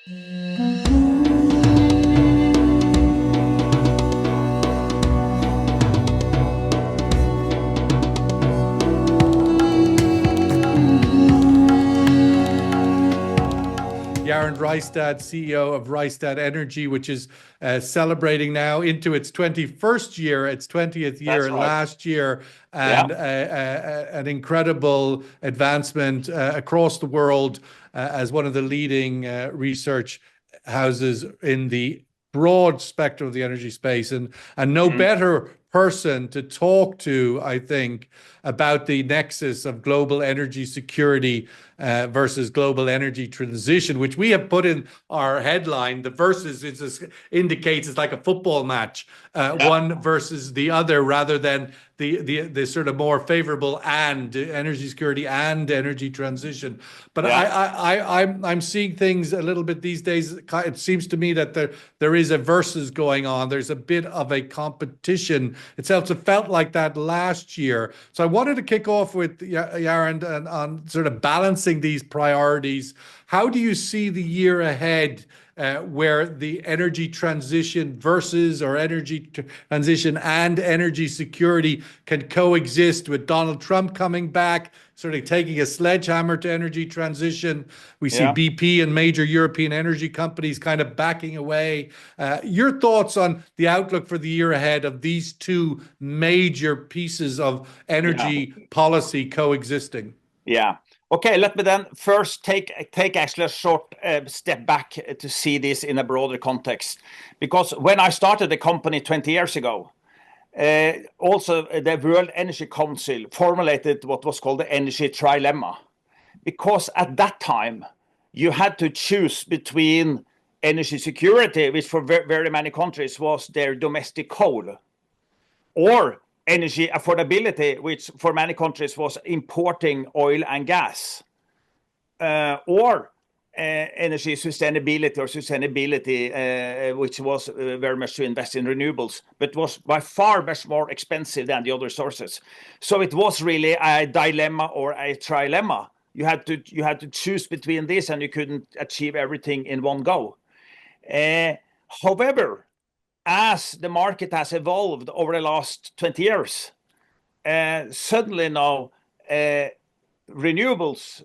Jarand Rystad, CEO of Rystad Energy, which is celebrating now into its 21st year, its 20th year That's right. last year, Yeah. and an incredible advancement across the world as one of the leading research houses in the broad spectrum of the energy space, and no better person to talk to, I think, about the nexus of global energy security versus global energy transition, which we have put in our headline. The versus indicates it's like a football match, one versus the other, rather than the sort of more favorable and energy security and energy transition. But I'm seeing things a little bit these days. It seems to me that there is a versus going on. There's a bit of a competition. It felt like that last year. So I wanted to kick off with Jarand on sort of balancing these priorities. How do you see the year ahead, where the energy transition versus or energy transition and energy security can coexist, with Donald Trump coming back, sort of taking a sledgehammer to energy transition? We see BP and major European energy companies kind of backing away. Your thoughts on the outlook for the year ahead of these two major pieces of energy policy coexisting? Yeah. Okay, let me then first take actually a short step back to see this in a broader context. Because when I started the company 20 years ago, also the World Energy Council formulated what was called the energy trilemma. Because at that time, you had to choose between energy security, which for very many countries was their domestic coal, or energy affordability, which for many countries was importing oil and gas, or energy sustainability, which was very much to invest in renewables, but was by far much more expensive than the other sources. So it was really a dilemma or a trilemma. You had to choose between this, and you couldn't achieve everything in one go. However, as the market has evolved over the last 20 years, suddenly now renewables,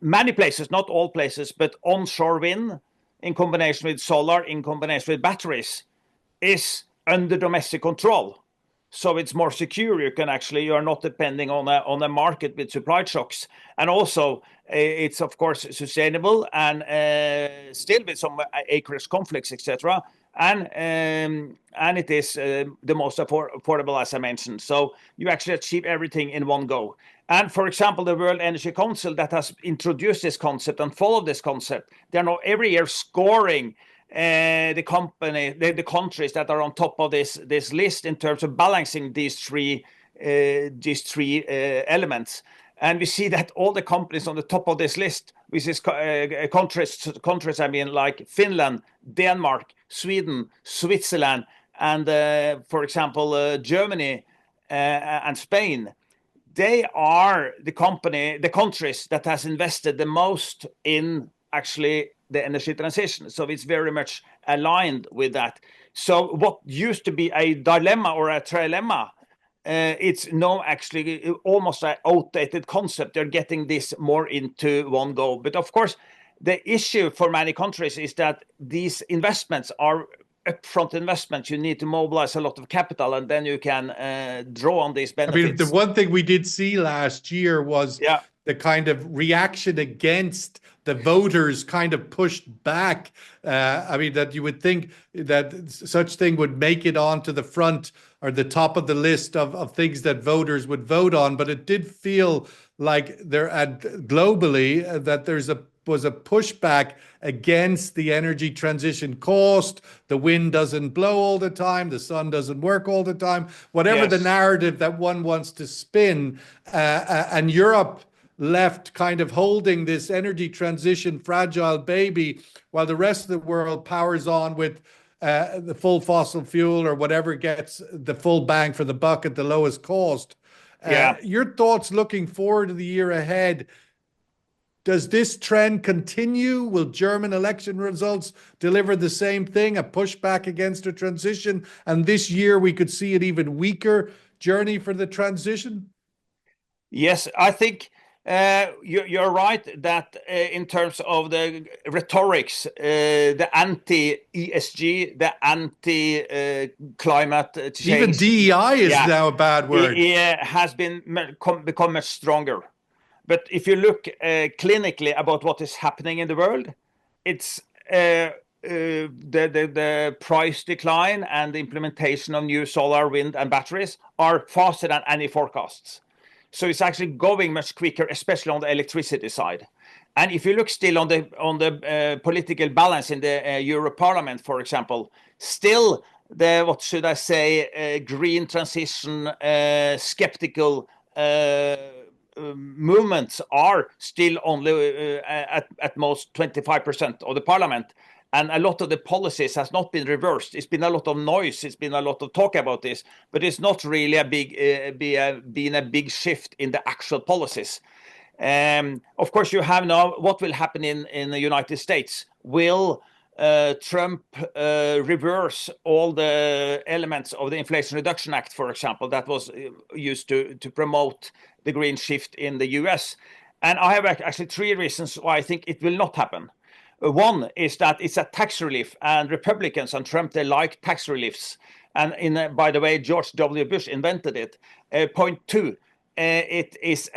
many places, not all places, but onshore wind in combination with solar, in combination with batteries, is under domestic control. So it's more secure. You are not depending on a market with supply shocks. And also, it's of course sustainable and still with some acreage conflicts, etc. And it is the most affordable, as I mentioned. So you actually achieve everything in one go. And for example, the World Energy Council that has introduced this concept and followed this concept, they're now every year scoring the countries that are on top of this list in terms of balancing these three elements. And we see that all the companies on the top of this list, which is countries, I mean, like Finland, Denmark, Sweden, Switzerland, and for example, Germany and Spain, they are the countries that has invested the most in actually the energy transition. So it's very much aligned with that. So what used to be a dilemma or a trilemma, it's now actually almost an outdated concept. They're getting this more into one go. But of course, the issue for many countries is that these investments are upfront investments. You need to mobilize a lot of capital, and then you can draw on these benefits. I mean, the one thing we did see last year was the kind of reaction against the voters kind of pushed back. I mean, that you would think that such thing would make it onto the front or the top of the list of things that voters would vote on. But it did feel like globally that was a pushback against the energy transition cost. The wind doesn't blow all the time. The sun doesn't work all the time. Whatever the narrative that one wants to spin, and Europe left kind of holding this energy transition fragile baby while the rest of the world powers on with the full fossil fuel or whatever gets the full bang for the buck at the lowest cost. Your thoughts looking forward to the year ahead? Does this trend continue? Will German election results deliver the same thing, a pushback against a transition? And this year we could see an even weaker journey for the transition? Yes, I think you're right that in terms of the rhetorics, the anti-ESG, the anti-climate Even change, DEI is yeah, now a bad word. it has become much stronger. But if you look clinically about what is happening in the world, it's the price decline and the implementation of new solar, wind, and batteries are faster than any forecasts. So it's actually going much quicker, especially on the electricity side. And if you look still on the political balance in the Euro Parliament, for example, still the, what should I say, green transition, skeptical movements are still only at most 25% of the parliament. And a lot of the policies has not been reversed. It's been a lot of noise. It's been a lot of talk about this, but it's not really been a big shift in the actual policies. Of course, you have now what will happen in the United States. Will Trump reverse all the elements of the Inflation Reduction Act, for example, that was used to promote the green shift in the US? And I have actually three reasons why I think it will not happen. One is that it's a tax relief, and Republicans and Trump, they like tax reliefs. And by the way, George W. Bush invented it. Point two, it is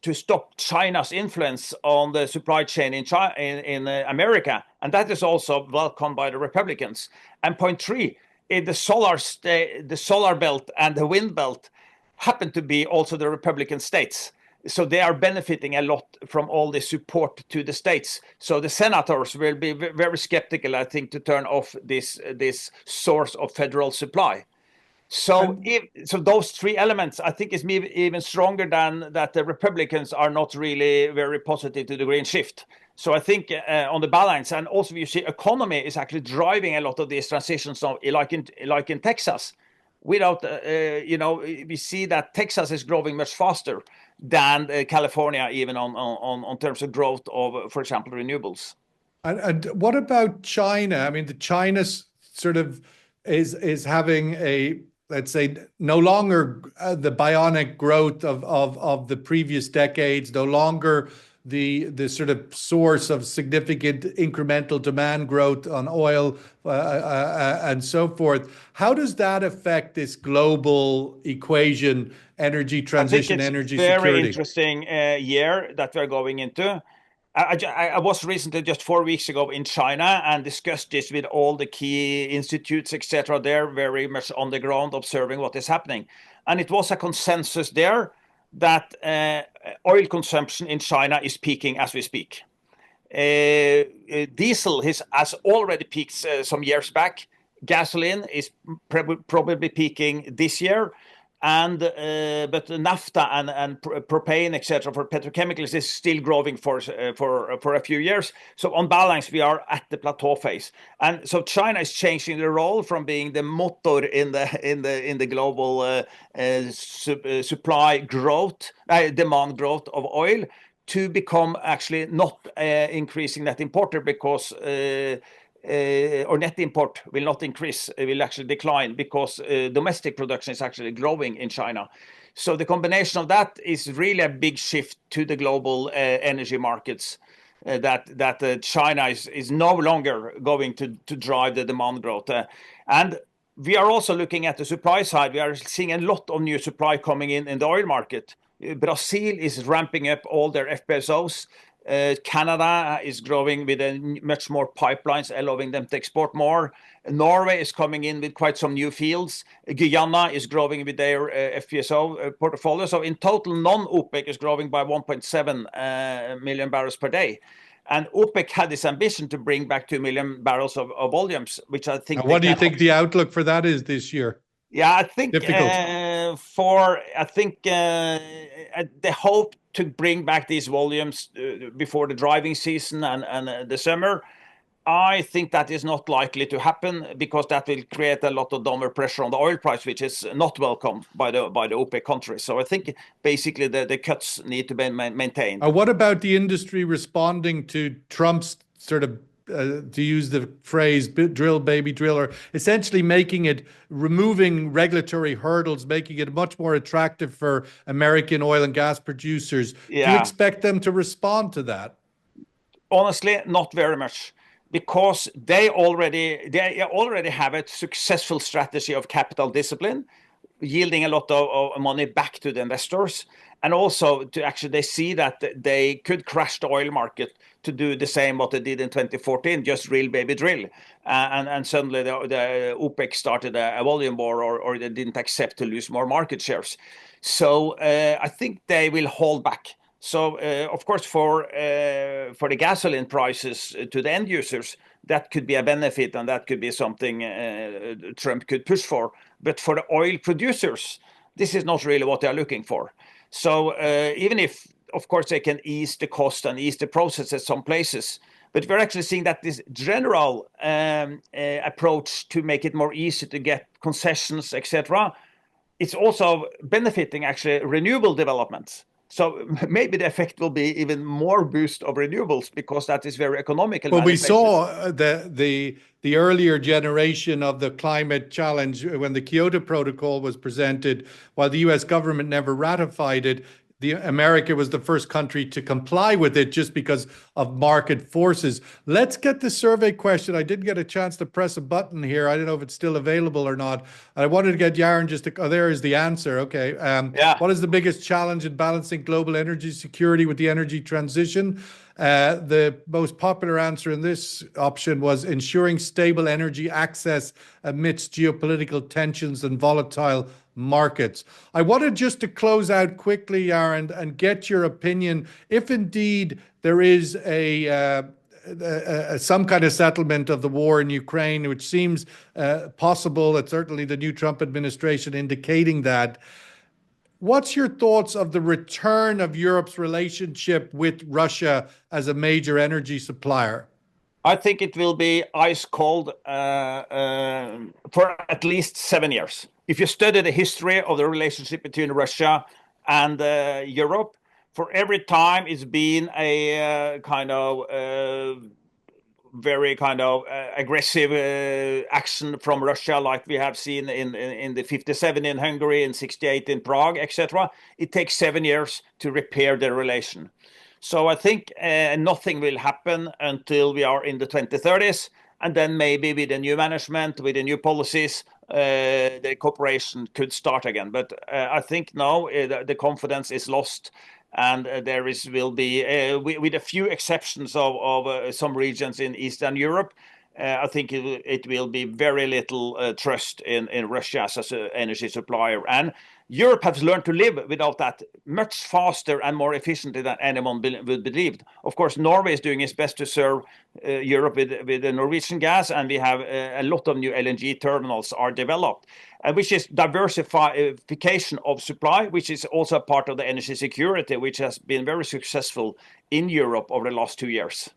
to stop China's influence on the supply chain in America, and that is also welcomed by the Republicans. And point three, the solar belt and the wind belt happen to be also the Republican states. So they are benefiting a lot from all the support to the states. So the senators will be very skeptical, I think, to turn off this source of federal supply. So those three elements, I think, is even stronger than that the Republicans are not really very positive to the green shift. So I think on the balance, and also you see economy is actually driving a lot of these transitions, like in Texas. Without, we see that Texas is growing much faster than California, even on terms of growth of, for example, renewables. And what about China? I mean, the China sort of is having a, let's say, no longer the bionic growth of the previous decades, no longer the sort of source of significant incremental demand growth on oil and so forth. How does that affect this global equation, energy transition, energy security? I think it's a very interesting year that we're going into. I was recently, just 4 weeks ago, in China and discussed this with all the key institutes, etc. They're very much on the ground observing what is happening. And it was a consensus there that oil consumption in China is peaking as we speak. Diesel has already peaked some years back. Gasoline is probably peaking this year. But naphtha and propane, etc., for petrochemicals is still growing for a few years. So on balance, we are at the plateau phase, and so China is changing the role from being the motor in the global supply growth, demand growth of oil, to become actually not increasing net importer, because or net import will not increase, it will actually decline, because domestic production is actually growing in China. So the combination of that is really a big shift to the global energy markets, that China is no longer going to drive the demand growth. And we are also looking at the supply side. We are seeing a lot of new supply coming in the oil market. Brazil is ramping up all their FPSOs. Canada is growing with much more pipelines, allowing them to export more. Norway is coming in with quite some new fields. Guyana is growing with their FPSO portfolio. So in total, non-OPEC is growing by 1.7 million barrels per day. And OPEC had this ambition to bring back 2 million barrels of volumes, which I think. What do you think the outlook for that is this year? Yeah, I think difficult. The hope to bring back these volumes before the driving season and the summer I think that is not likely to happen because that will create a lot of downward pressure on the oil price, which is not welcome by the OPEC countries. So I think basically the cuts need to be maintained. What about the industry responding to Trump's sort of, to use the phrase, drill, baby, drill, or essentially removing regulatory hurdles, making it much more attractive for American oil and gas producers? Yeah. Do you expect them to respond to that? Honestly, not very much, because they already have a successful strategy of capital discipline, yielding a lot of money back to the investors. And also to actually, they see that they could crash the oil market to do the same what they did in 2014, just drill, baby, drill. And suddenly the OPEC started a volume war, or they didn't accept to lose more market shares. So I think they will hold back. So, of course, for the gasoline prices to the end users, that could be a benefit, and that could be something Trump could push for. But for the oil producers, this is not really what they are looking for. So even if, of course, they can ease the cost and ease the process at some places, but we're actually seeing that this general approach to make it more easy to get concessions, etc., it's also benefiting actually renewable developments. So maybe the effect will be even more boost of renewables, because that is very economical. Well, we saw the earlier generation of the climate challenge when the Kyoto Protocol was presented. While the US government never ratified it, America was the first country to comply with it just because of market forces. Let's get the survey question. I didn't get a chance to press a button here. I don't know if it's still available or not. I wanted to get Jarand just to, there is the answer. Okay. What is the biggest challenge in balancing global energy security with the energy transition? The most popular answer in this option was ensuring stable energy access amidst geopolitical tensions and volatile markets. I wanted just to close out quickly, Jarand, and get your opinion. If indeed there is some kind of settlement of the war in Ukraine, which seems possible, it's certainly the new Trump administration indicating that. What's your thoughts of the return of Europe's relationship with Russia as a major energy supplier? I think it will be ice cold for at least 7 years. If you study the history of the relationship between Russia and Europe, for every time it's been a very aggressive action from Russia, like we have seen in the 57 in Hungary, in 68 in Prague, etc. It takes 7 years to repair the relation. So I think nothing will happen until we are in the 2030s, and then maybe with the new management, with the new policies, the cooperation could start again. But I think now the confidence is lost, and will be, with a few exceptions of some regions in Eastern Europe, I think it will be very little trust in Russia as an energy supplier. And Europe has learned to live without that much faster and more efficiently than anyone would believe. Of course, Norway is doing its best to serve Europe with the Norwegian gas, and we have a lot of new LNG terminals are developed, which is diversification of supply, which is also a part of the energy security, which has been very successful in Europe over the last 2 years.